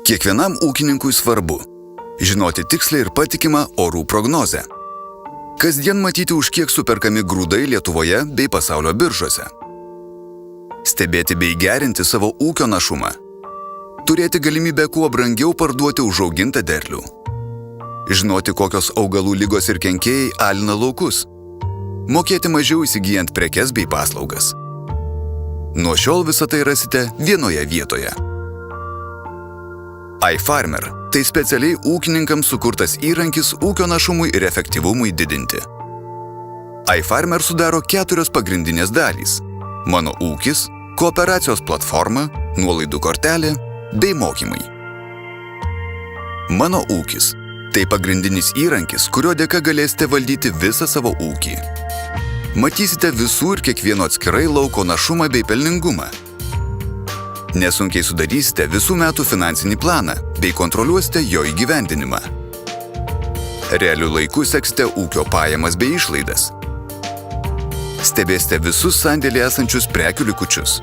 Kiekvienam ūkininkui svarbu žinoti tikslią ir patikimą orų prognozę. Kasdien matyti, už kiek superkami grūdai Lietuvoje bei pasaulio biržose. Stebėti bei gerinti savo ūkio našumą. Turėti galimybę kuo brangiau parduoti užaugintą derlių. Žinoti, kokios augalų lygos ir kenkėjai alina laukus. Mokėti mažiau įsigyjant prekes bei paslaugas. Nuo šiol visą tai rasite vienoje vietoje. iFarmer – tai specialiai ūkininkams sukurtas įrankis ūkio našumui ir efektyvumui didinti. iFarmer sudaro 4 pagrindinės dalys – Mano ūkis, kooperacijos platforma, nuolaidų kortelė bei mokymai. Mano ūkis – tai pagrindinis įrankis, kurio dėka galėsite valdyti visą savo ūkį. Matysite visų ir kiekvieno atskirai lauko našumą bei pelningumą. Nesunkiai sudarysite visų metų finansinį planą bei kontroliuosite jo įgyvendinimą. Realiu laiku seksite ūkio pajamas bei išlaidas. Stebėsite visus sandėlyje esančius prekių likučius.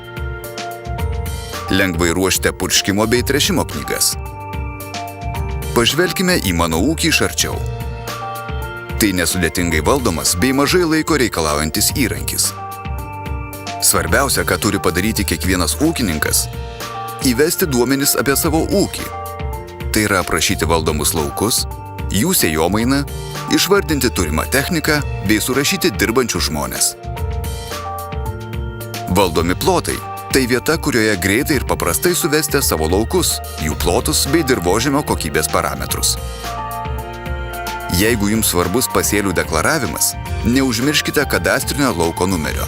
Lengvai ruošite purškimo bei tręšimo knygas. Pažvelkime į mano ūkį iš arčiau. Tai nesudėtingai valdomas bei mažai laiko reikalaujantis įrankis. Svarbiausia, ką turi padaryti kiekvienas ūkininkas – įvesti duomenis apie savo ūkį. Tai yra aprašyti valdomus laukus, jų sėjomainą, išvardinti turimą techniką bei surašyti dirbančius žmones. Valdomi plotai – tai vieta, kurioje greitai ir paprastai suvesite savo laukus, jų plotus bei dirvožemio kokybės parametrus. Jeigu jums svarbus pasėlių deklaravimas, neužmirškite kadastrinio lauko numerio.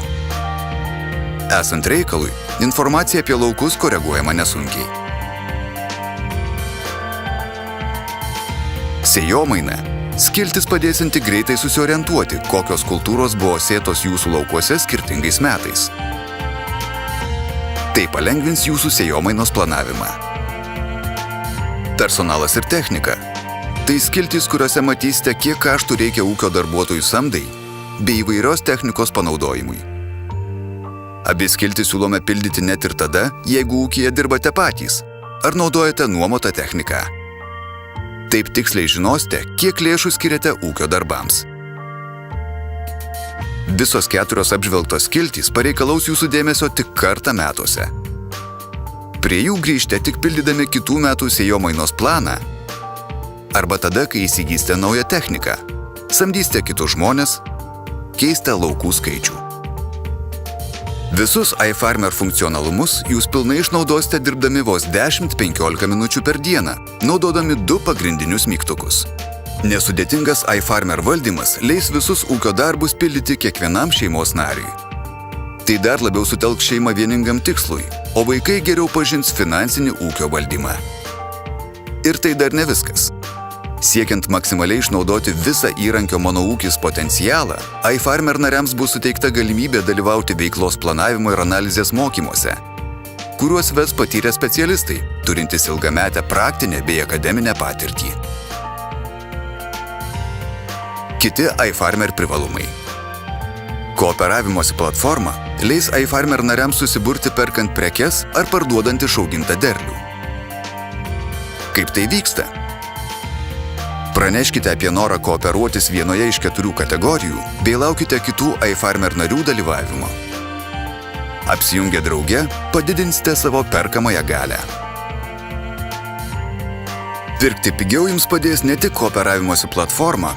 Esant reikalui, informacija apie laukus koreguojama nesunkiai. Sėjomaina – skiltis padėsinti greitai susiorientuoti, kokios kultūros buvo sėtos jūsų laukuose skirtingais metais. Tai palengvins jūsų sėjomainos planavimą. Personalas ir technika – tai skiltys, kuriuose matysite, kiek kaštų reikia ūkio darbuotojų samdai bei įvairios technikos panaudojimui. Abi skiltys siūlome pildyti net ir tada, jeigu ūkyje dirbate patys ar naudojate nuomotą techniką. Taip tiksliai žinosite, kiek lėšų skiriate ūkio darbams. Visos 4 apžvelgtos skiltys pareikalaus jūsų dėmesio tik kartą metuose. Prie jų grįžte tik pildydami kitų metų sėjomainos planą arba tada, kai įsigysite naują techniką, samdysite kitus žmones, keisite laukų skaičių. Visus iFarmer funkcionalumus jūs pilnai išnaudosite dirbdami vos 10-15 minučių per dieną, naudodami 2 pagrindinius mygtukus. Nesudėtingas iFarmer valdymas leis visus ūkio darbus pildyti kiekvienam šeimos nariui. Tai dar labiau sutelks šeimą vieningam tikslui, o vaikai geriau pažins finansinį ūkio valdymą. Ir tai dar ne viskas. Siekiant maksimaliai išnaudoti visą įrankio Mano ūkis potencialą, iFarmer nariams bus suteikta galimybė dalyvauti veiklos planavimo ir analizės mokymuose, kuriuos ves patyrę specialistai, turintys ilgametę praktinę bei akademinę patirtį. Kiti iFarmer privalumai. Kooperavimosi platforma leis iFarmer nariams susiburti perkant prekes ar parduodant išaugintą derlių. Kaip tai vyksta? Praneškite apie norą kooperuotis vienoje iš 4 kategorijų bei laukite kitų iFarmer narių dalyvavimo. Apsijungę drauge, padidinsite savo perkamąją galią. Pirkti pigiau jums padės ne tik kooperavimosi platforma,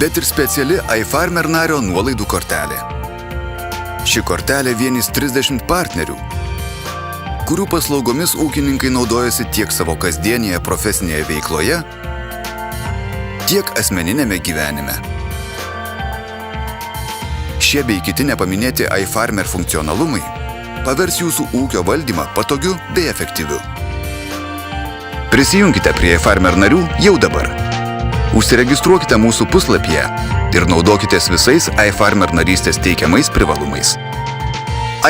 bet ir speciali iFarmer nario nuolaidų kortelė. Ši kortelė vienys 30 partnerių, kurių paslaugomis ūkininkai naudojasi tiek savo kasdienėje profesinėje veikloje, tiek asmeninėme gyvenime. Šie bei kiti nepaminėti iFarmer funkcionalumai pavers jūsų ūkio valdymą patogiu bei efektyviu. Prisijunkite prie iFarmer narių jau dabar. Užsiregistruokite mūsų puslapyje ir naudokitės visais iFarmer narystės teikiamais privalumais.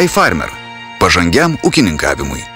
iFarmer – pažangiam ūkininkavimui.